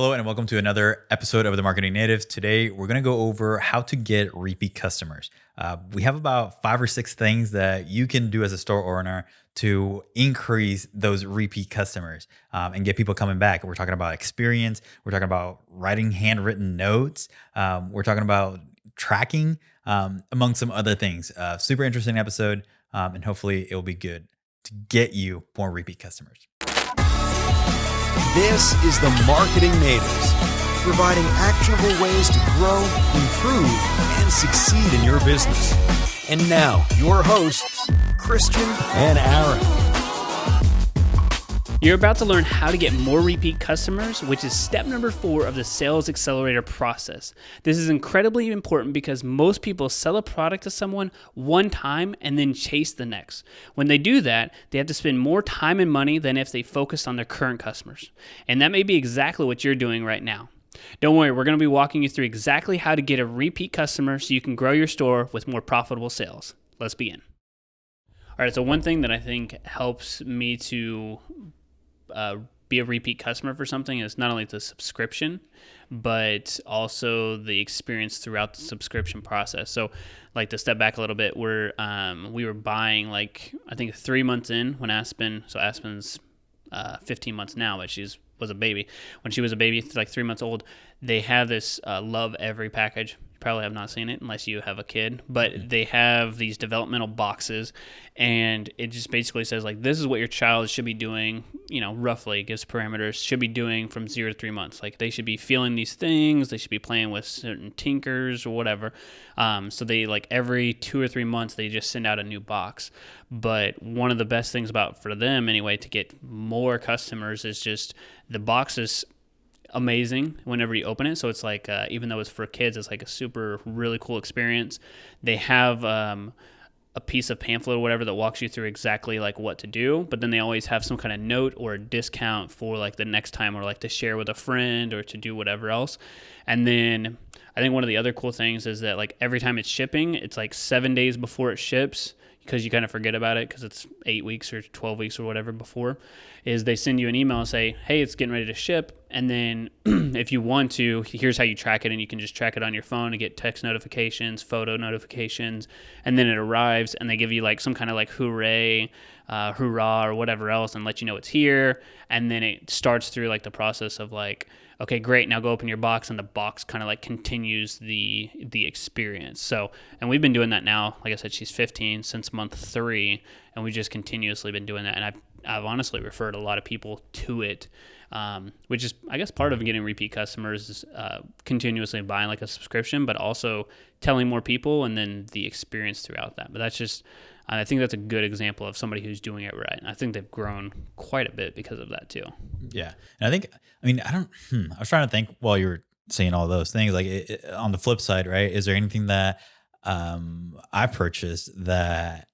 Hello and welcome to another episode of The Marketing Natives. Today, we're going to go over how to get repeat customers. We have about 5 or 6 things that you can do as a store owner to increase those repeat customers and get people coming back. We're talking about experience. We're talking about writing handwritten notes. We're talking about tracking, among some other things. Super interesting episode, and hopefully it will be good to get you more repeat customers. This is the Marketing Natives, providing actionable ways to grow, improve, and succeed in your business. And now, your hosts, Christian and Aaron. You're about to learn how to get more repeat customers, which is step number 4 of the Sales Accelerator process. This is incredibly important because most people sell a product to someone one time and then chase the next. When they do that, they have to spend more time and money than if they focused on their current customers. And that may be exactly what you're doing right now. Don't worry, we're going to be walking you through exactly how to get a repeat customer so you can grow your store with more profitable sales. Let's begin. All right, so one thing that I think helps me to be a repeat customer for something is not only the subscription, but also the experience throughout the subscription process. So, like, to step back a little bit, we were buying, like, I think 3 months in when Aspen's 15 months now, but was a baby. When she was a baby, like 3 months old, they have this Love Every package. You probably have not seen it unless you have a kid, but they have these developmental boxes, and it just basically says, like, this is what your child should be doing, roughly, it gives parameters, should be doing from 0 to 3 months. Like, they should be feeling these things, they should be playing with certain tinkers or whatever. So they, like, every 2 or 3 months, they just send out a new box. But one of the best things for them anyway, to get more customers is just the box is amazing whenever you open it. So it's like, even though it's for kids, it's like a super, really cool experience. They have a piece of pamphlet or whatever that walks you through exactly like what to do, but then they always have some kind of note or a discount for like the next time, or like to share with a friend or to do whatever else. And then I think one of the other cool things is that, like, every time it's shipping, it's like 7 days before it ships, because you kind of forget about it because it's 8 weeks or 12 weeks or whatever before, is they send you an email and say, hey, it's getting ready to ship. And then if you want to, here's how you track it. And you can just track it on your phone and get text notifications, photo notifications. And then it arrives and they give you like some kind of like hooray, hoorah, or whatever else, and let you know it's here. And then it starts through like the process of like, okay, great, now go open your box, and the box kind of like continues the experience. So, and we've been doing that now, like I said, she's 15 since month 3, and we've just continuously been doing that. And I've honestly referred a lot of people to it, which is, I guess, part of getting repeat customers is continuously buying like a subscription, but also telling more people, and then the experience throughout that. But that's just, I think that's a good example of somebody who's doing it right. And I think they've grown quite a bit because of that too. Yeah. And I was trying to think while you were saying all those things, like on the flip side, right? Is there anything that I purchased that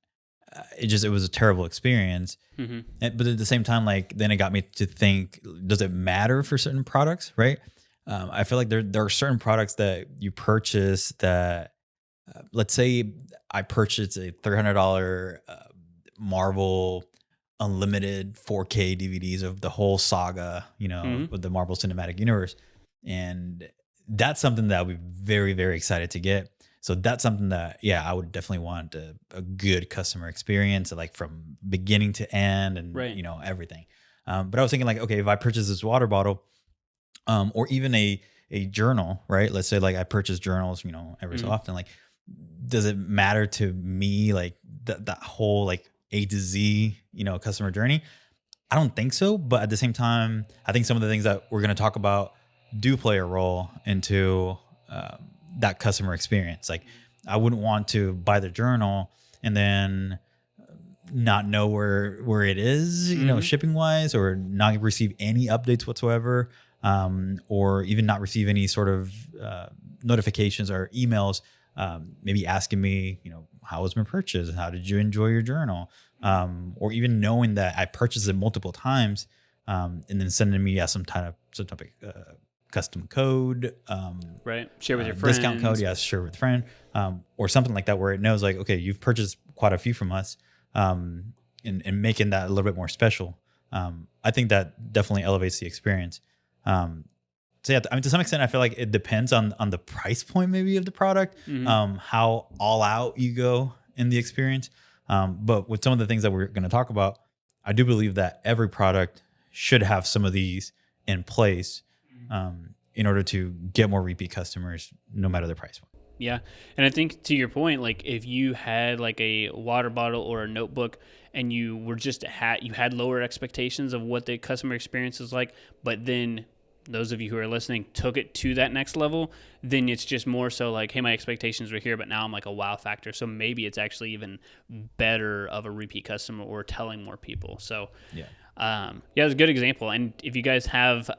it was a terrible experience? Mm-hmm. But at the same time, like, then it got me to think, does it matter for certain products, right? I feel like there are certain products that you purchase that, let's say I purchased a $300 Marvel unlimited 4K DVDs of the whole saga, with the Marvel Cinematic Universe. And that's something that I'll be very, very excited to get. So that's something that, I would definitely want a good customer experience, like from beginning to end and, right, everything. But I was thinking, like, okay, if I purchase this water bottle, or even a journal, right? Let's say like I purchase journals, every so often, like, does it matter to me, like that whole like A to Z, customer journey? I don't think so. But at the same time, I think some of the things that we're going to talk about do play a role into that customer experience. Like, I wouldn't want to buy the journal and then not know where it is, shipping wise, or not receive any updates whatsoever, or even not receive any sort of notifications or emails, maybe asking me, how was my purchase? How did you enjoy your journal? Or even knowing that I purchased it multiple times, and then sending me some type of custom code, right? Share with your friends. Discount code, share with a friend, or something like that, where it knows, like, okay, you've purchased quite a few from us, and making that a little bit more special. I think that definitely elevates the experience. So yeah, I mean, to some extent, I feel like it depends on the price point maybe of the product, how all out you go in the experience. But with some of the things that we're going to talk about, I do believe that every product should have some of these in place in order to get more repeat customers, no matter the price point. Yeah. And I think to your point, like if you had like a water bottle or a notebook and you were just you had lower expectations of what the customer experience is like, but then those of you who are listening took it to that next level, then it's just more so like, hey, my expectations were here, but now I'm like a wow factor. So maybe it's actually even better of a repeat customer or telling more people. So it's a good example. And if you guys have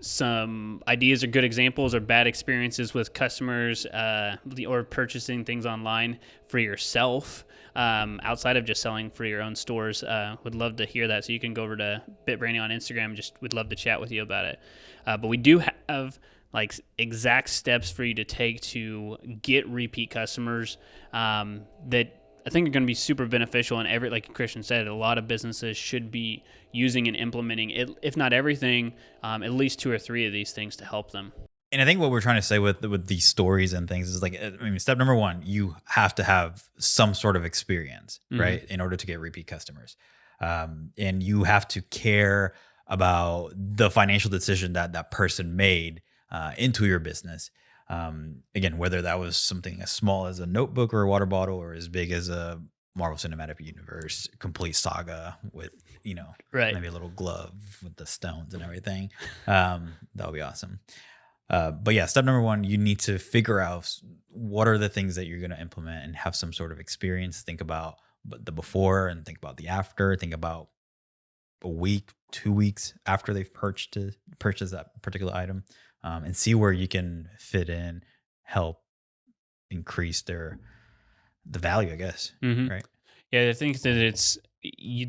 some ideas or good examples or bad experiences with customers or purchasing things online for yourself outside of just selling for your own stores, would love to hear that. So you can go over to BitBranding on Instagram. Just would love to chat with you about it. But we do have like exact steps for you to take to get repeat customers that I think are going to be super beneficial. And like Christian said, a lot of businesses should be using and implementing it, if not everything, at least 2 or 3 of these things to help them. And I think what we're trying to say with these stories and things is like, I mean, step number 1, you have to have some sort of experience, right, in order to get repeat customers. And you have to care about the financial decision that that person made into your business. Again, whether that was something as small as a notebook or a water bottle or as big as a Marvel Cinematic Universe complete saga with, maybe a little glove with the stones and everything. That would be awesome. But yeah, step number 1, you need to figure out what are the things that you're going to implement and have some sort of experience. Think about the before and think about the after. Think about a week, 2 weeks after they've purchased that particular item. And see where you can fit in, help increase the value, I guess. Right. Yeah. I think that it's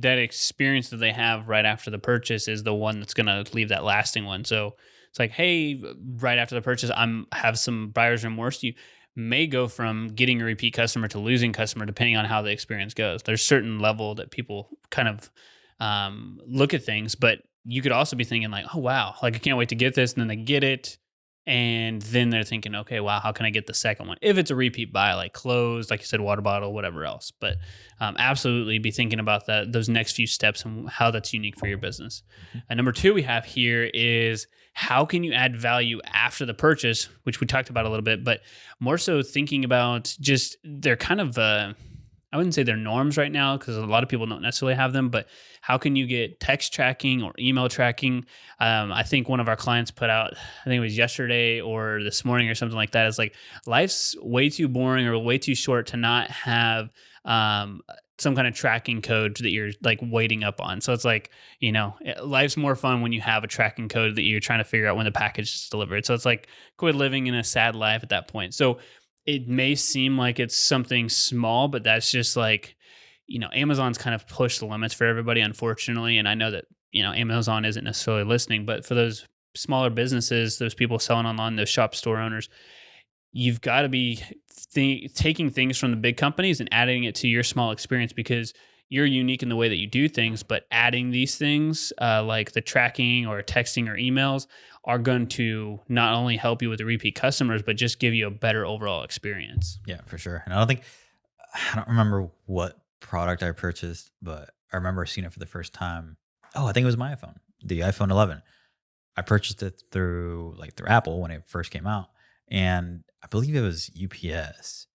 that experience that they have right after the purchase is the one that's going to leave that lasting one. So it's like, hey, right after the purchase, have some buyer's remorse. You may go from getting a repeat customer to losing customer, depending on how the experience goes. There's a certain level that people kind of look at things, but you could also be thinking like, oh, wow, like I can't wait to get this. And then they get it. And then they're thinking, okay, wow, how can I get the second one? If it's a repeat buy, like clothes, like you said, water bottle, whatever else. But absolutely be thinking about those next few steps and how that's unique for your business. And number 2 we have here is how can you add value after the purchase, which we talked about a little bit, but more so thinking about just they're kind of I wouldn't say they're norms right now because a lot of people don't necessarily have them, but how can you get text tracking or email tracking? I think one of our clients put out, I think it was yesterday or this morning or something like that. It's like life's way too boring or way too short to not have some kind of tracking code that you're like waiting up on. So it's like, life's more fun when you have a tracking code that you're trying to figure out when the package is delivered. So it's like quit living in a sad life at that point. So it may seem like it's something small, but that's just like, Amazon's kind of pushed the limits for everybody, unfortunately. And I know that, Amazon isn't necessarily listening, but for those smaller businesses, those people selling online, those shop store owners, you've got to be taking things from the big companies and adding it to your small experience because you're unique in the way that you do things, but adding these things like the tracking or texting or emails are going to not only help you with the repeat customers, but just give you a better overall experience. Yeah, for sure. And I don't remember what product I purchased, but I remember seeing it for the first time. Oh, I think it was my iPhone, the iPhone 11. I purchased it through Apple when it first came out. And I believe it was UPS,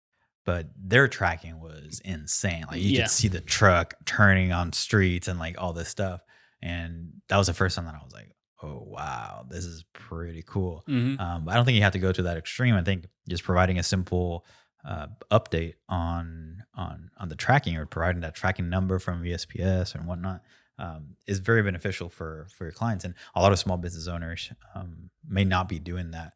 but their tracking was insane. Like you could see the truck turning on streets and like all this stuff. And that was the first time that I was like, oh, wow, this is pretty cool. But I don't think you have to go to that extreme. I think just providing a simple update on the tracking or providing that tracking number from VSPS and whatnot is very beneficial for your clients. And a lot of small business owners may not be doing that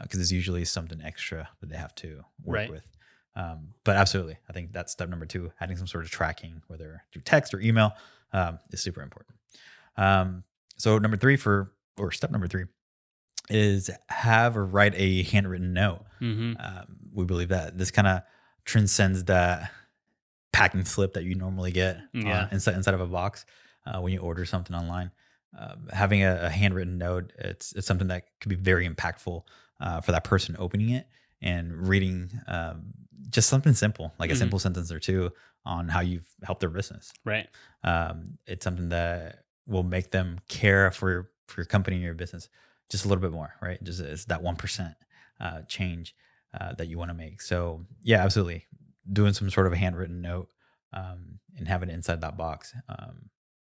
because it's usually something extra that they have to work with. But absolutely, I think that's step number 2, adding some sort of tracking, whether through text or email, is super important. So step number 3 is have or write a handwritten note. We believe that this kind of transcends that packing slip that you normally get inside of a box when you order something online. having a handwritten note, it's something that could be very impactful for that person opening it and reading just something simple, like a Mhm. simple sentence or two on how you've helped their business. Right. It's something that will make them care for your company and your business just a little bit more, right? Just it's that 1% change that you want to make. So yeah, absolutely, doing some sort of a handwritten note and having it inside that box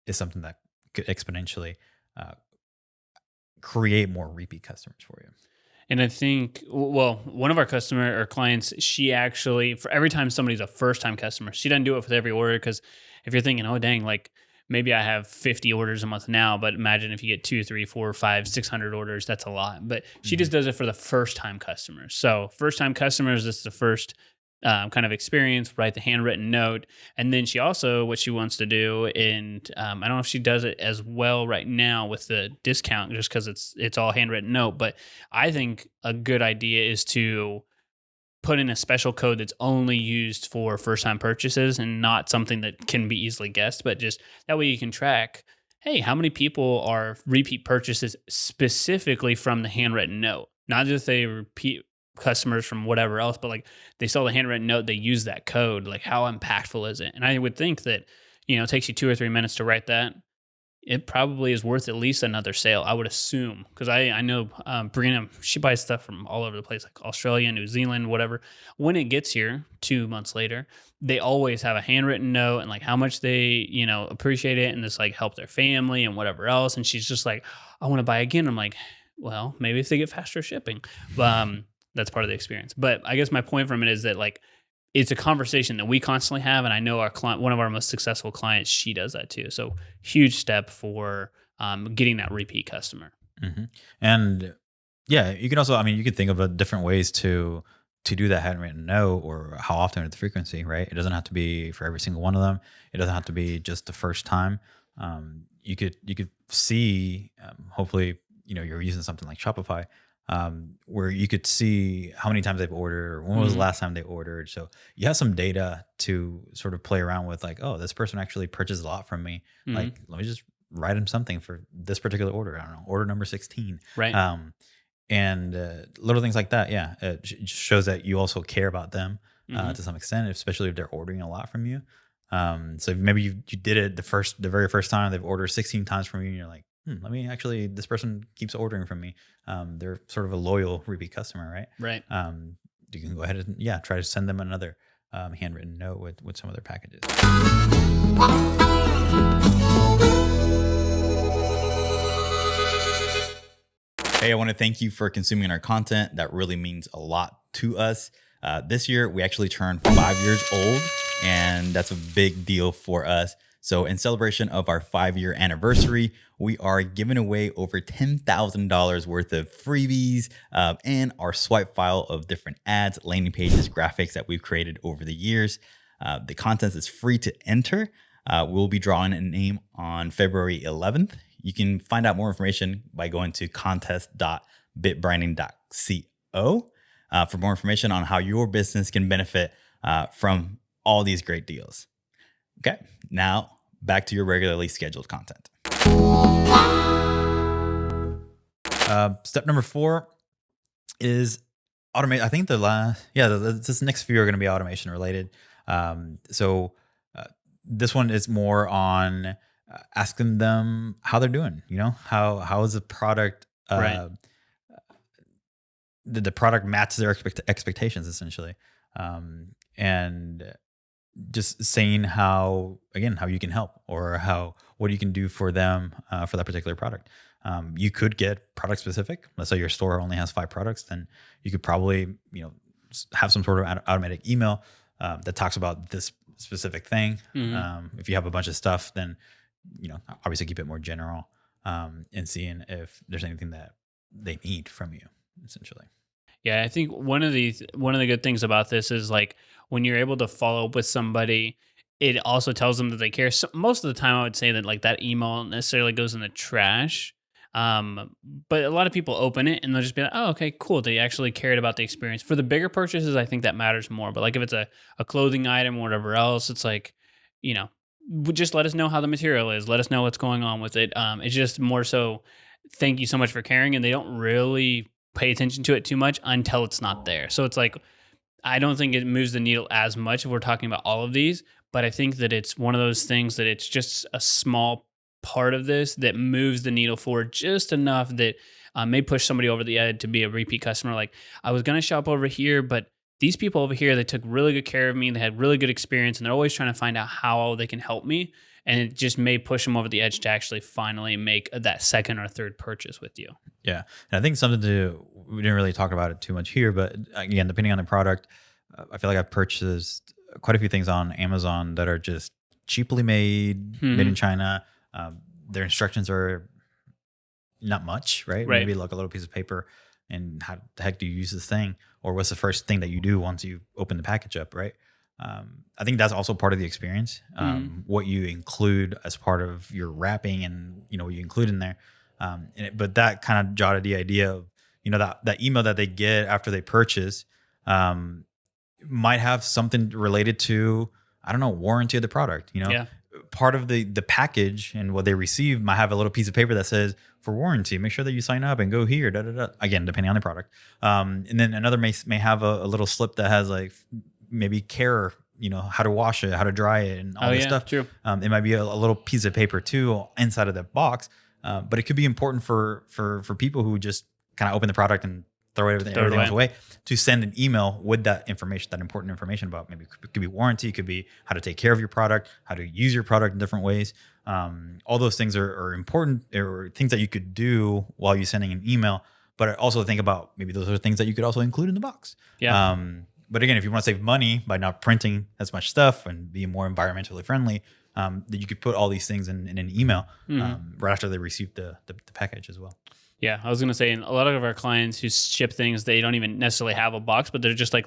is something that could exponentially uh, create more repeat customers for you. And I think, well, one of our customer or clients, she actually, for every time somebody's a first time customer, she doesn't do it with every order. Because if you're thinking, oh, dang, like maybe I have 50 orders a month now, but imagine if you get 2, 3, 4, 5, 600 orders, that's a lot. But she Mhm. just does it for the first time customers. So, first time customers, this is the first kind of experience, write the handwritten note. And then she also, what she wants to do, and I don't know if she does it as well right now with the discount, just because it's all handwritten note. But I think a good idea is to put in a special code that's only used for first time purchases and not something that can be easily guessed, but just that way you can track, hey, how many people are repeat purchases specifically from the handwritten note? Not just they repeat customers from whatever else, but like they saw the handwritten note, they use that code. Like how impactful is it? And I would think that, it takes you 2 or 3 minutes to write that. It probably is worth at least another sale, I would assume, because I know Brina, she buys stuff from all over the place, like Australia, New Zealand, whatever. When it gets here 2 months later, they always have a handwritten note and like how much they appreciate it and this like help their family and whatever else. And she's just like, I want to buy again. I'm like, well, maybe if they get faster shipping, but that's part of the experience. But I guess my point from it is that like it's a conversation that we constantly have, and I know our client, one of our most successful clients, she does that too. So huge step for getting that repeat customer. hmm And yeah, you can also, I mean, you could think of different ways to do that handwritten note, or how often or the frequency, right? It doesn't have to be for every single one of them. It doesn't have to be just the first time. You could see, hopefully, you're using something like Shopify, where you could see how many times they've ordered or when was the Hmm. last time they ordered. So you have some data to sort of play around with, like, oh, this person actually purchased a lot from me. Hmm. Like, let me just write them something for this particular order. I don't know, order number 16. Right. Um, and little things like that. Yeah, it just shows that you also care about them Hmm. to some extent, especially if they're ordering a lot from you. So maybe you did it the very first time they've ordered 16 times from you, and you're like, let me actually, this person keeps ordering from me. They're sort of a loyal repeat customer, right? Right. You can go ahead and try to send them another handwritten note with some of their packages. Hey, I want to thank you for consuming our content. That really means a lot to us. This year, we actually turned 5 years old, and that's a big deal for us. So, in celebration of our 5 year anniversary, we are giving away over $10,000 worth of freebies and our swipe file of different ads, landing pages, graphics that we've created over the years. The content is free to enter. We'll be drawing a name on February 11th. You can find out more information by going to contest.bitbranding.co for more information on how your business can benefit from all these great deals. Okay, now back to your regularly scheduled content. Step number 4 is automate. I think this next few are going to be automation related. So this one is more on asking them how they're doing. How is the product? Right. Did the product match their expectations essentially? And just saying how you can help, or what you can do for them for that particular product. You could get product specific. Let's say your store only has 5 products, then you could probably have some sort of automatic email that talks about this specific thing. Hmm. If you have a bunch of stuff, then obviously keep it more general, and seeing if there's anything that they need from you, essentially. Yeah, I think one of the good things about this is like when you're able to follow up with somebody, it also tells them that they care. So most of the time, I would say that like that email necessarily goes in the trash. But a lot of people open it and they'll just be like, "Oh, okay, cool." They actually cared about the experience. For the bigger purchases, I think that matters more. But like if it's a clothing item or whatever else, it's like, you know, just let us know how the material is. Let us know what's going on with it. It's just more so, thank you so much for caring. And they don't really pay attention to it too much until it's not there. So it's like, I don't think it moves the needle as much if we're talking about all of these, but I think that it's one of those things that it's just a small part of this that moves the needle forward just enough that may push somebody over the edge to be a repeat customer. Like, I was going to shop over here, but these people over here, they took really good care of me. They had really good experience, and they're always trying to find out how they can help me. And it just may push them over the edge to actually finally make that second or third purchase with you. Yeah. And I think we didn't really talk about it too much here, but again, depending on the product, I feel like I've purchased quite a few things on Amazon that are just cheaply made in China. Their instructions are not much, right? Maybe like a little piece of paper, and how the heck do you use this thing? Or what's the first thing that you do once you open the package up, right? I think that's also part of the experience. What you include as part of your wrapping, and what you include in there. But that kind of jotted the idea of that email that they get after they purchase might have something related to, I don't know, warranty of the product. Part of the package and what they receive might have a little piece of paper that says, for warranty, make sure that you sign up and go here. Again, depending on the product. And then another may have a little slip that has like maybe care, how to wash it, how to dry it, and all this stuff. True. It might be a little piece of paper too inside of the box, but it could be important for people who just kind of open the product and throw everything else away, to send an email with that information, that important information about, maybe it could be warranty, it could be how to take care of your product, how to use your product in different ways. All those things are important, or things that you could do while you're sending an email. But also think about, maybe those are things that you could also include in the box. Yeah. But again, if you want to save money by not printing as much stuff and being more environmentally friendly, that you could put all these things in an email right after they receive the package as well. Yeah, I was going to say, and a lot of our clients who ship things, they don't even necessarily have a box, but they're just like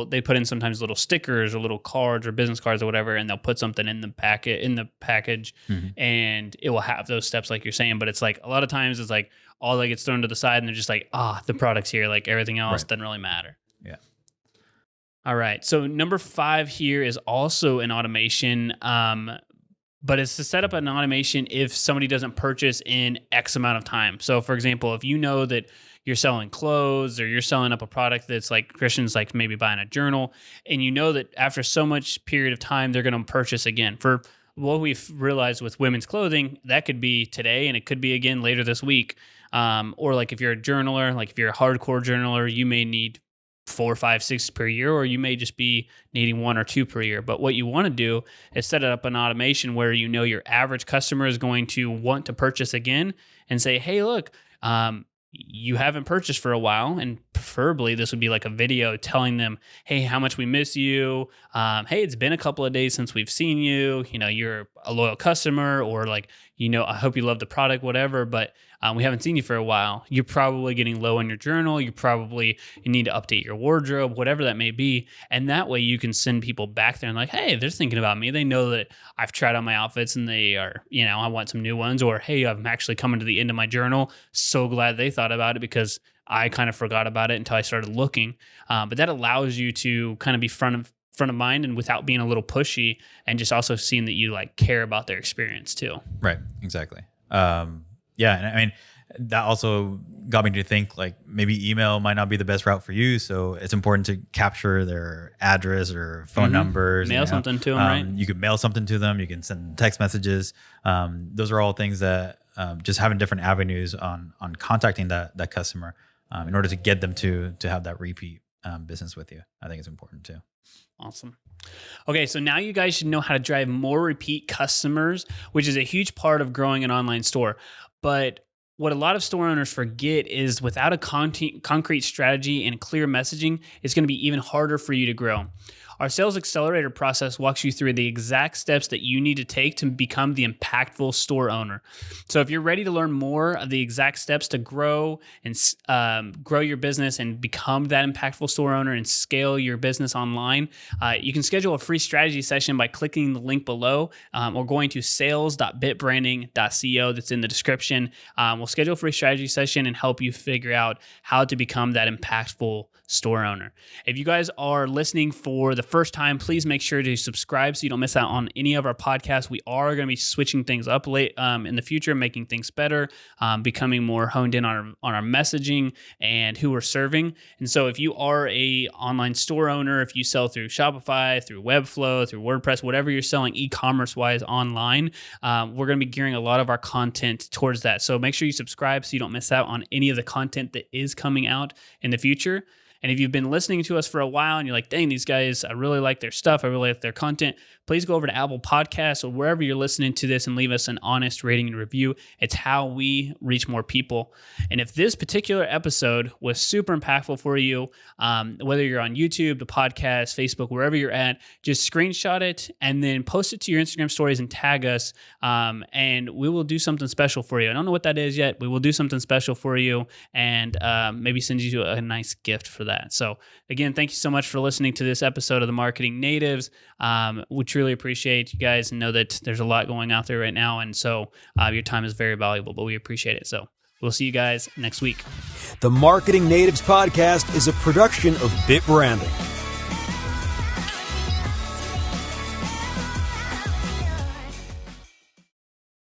they put in sometimes little stickers or little cards or business cards or whatever, and they'll put something in the package, and it will have those steps like you're saying. But it's like, a lot of times it's like all that gets thrown to the side, and they're just like, the product's here. Like, everything else doesn't really matter. Yeah. All right. So number 5 here is also an automation. But it's to set up an automation if somebody doesn't purchase in X amount of time. So for example, if you know that you're selling clothes, or you're selling up a product that's like Christian's, like maybe buying a journal, and you know that after so much period of time, they're going to purchase again. For what we've realized with women's clothing, that could be today, and it could be again later this week. Or like if you're a journaler, like if you're a hardcore journaler, you may need 4, 5, 6 per year, or you may just be needing 1 or 2 per year. But what you want to do is set up an automation where your average customer is going to want to purchase again, and say, hey, look, you haven't purchased for a while, and preferably this would be like a video telling them, hey, how much we miss you. Hey, it's been a couple of days since we've seen you. You're a loyal customer, or like, I hope you love the product, whatever, but we haven't seen you for a while. You're probably getting low in your journal. You need to update your wardrobe, whatever that may be. And that way you can send people back there and like, hey, they're thinking about me. They know that I've tried on my outfits, and they are, I want some new ones. Or, hey, I'm actually coming to the end of my journal. So glad they thought about it, because I kind of forgot about it until I started looking. But that allows you to kind of be front of mind, and without being a little pushy, and just also seeing that you like care about their experience too. Right. Exactly. Yeah. And I mean, that also got me to think, like, maybe email might not be the best route for you. So it's important to capture their address or phone numbers. Mail something to them, right? You could mail something to them. You can send text messages. Those are all things that just having different avenues on contacting that customer in order to get them to have that repeat business with you, I think it's important too. Awesome. Okay, so now you guys should know how to drive more repeat customers, which is a huge part of growing an online store. But what a lot of store owners forget is, without a concrete strategy and clear messaging, it's going to be even harder for you to grow. Our Sales Accelerator process walks you through the exact steps that you need to take to become the impactful store owner. So if you're ready to learn more of the exact steps to grow and grow your business and become that impactful store owner and scale your business online, you can schedule a free strategy session by clicking the link below, or going to sales.bitbranding.co that's in the description. We'll schedule a free strategy session and help you figure out how to become that impactful store owner. If you guys are listening for the first time, please make sure to subscribe so you don't miss out on any of our podcasts. We are going to be switching things up late in the future, making things better, becoming more honed in on our messaging and who we're serving. And so if you are a online store owner, if you sell through Shopify, through Webflow, through WordPress, whatever you're selling e-commerce wise online, we're going to be gearing a lot of our content towards that. So make sure you subscribe so you don't miss out on any of the content that is coming out in the future. And if you've been listening to us for a while and you're like, dang, these guys, I really like their stuff, I really like their content, please go over to Apple Podcasts or wherever you're listening to this and leave us an honest rating and review. It's how we reach more people. And if this particular episode was super impactful for you, whether you're on YouTube, the podcast, Facebook, wherever you're at, just screenshot it and then post it to your Instagram stories and tag us, and we will do something special for you. I don't know what that is yet. We will do something special for you and maybe send you a nice gift for that. So again, thank you so much for listening to this episode of the Marketing Natives. We truly appreciate you guys and know that there's a lot going out there right now. And so your time is very valuable, but we appreciate it. So we'll see you guys next week. The Marketing Natives podcast is a production of BitBranding.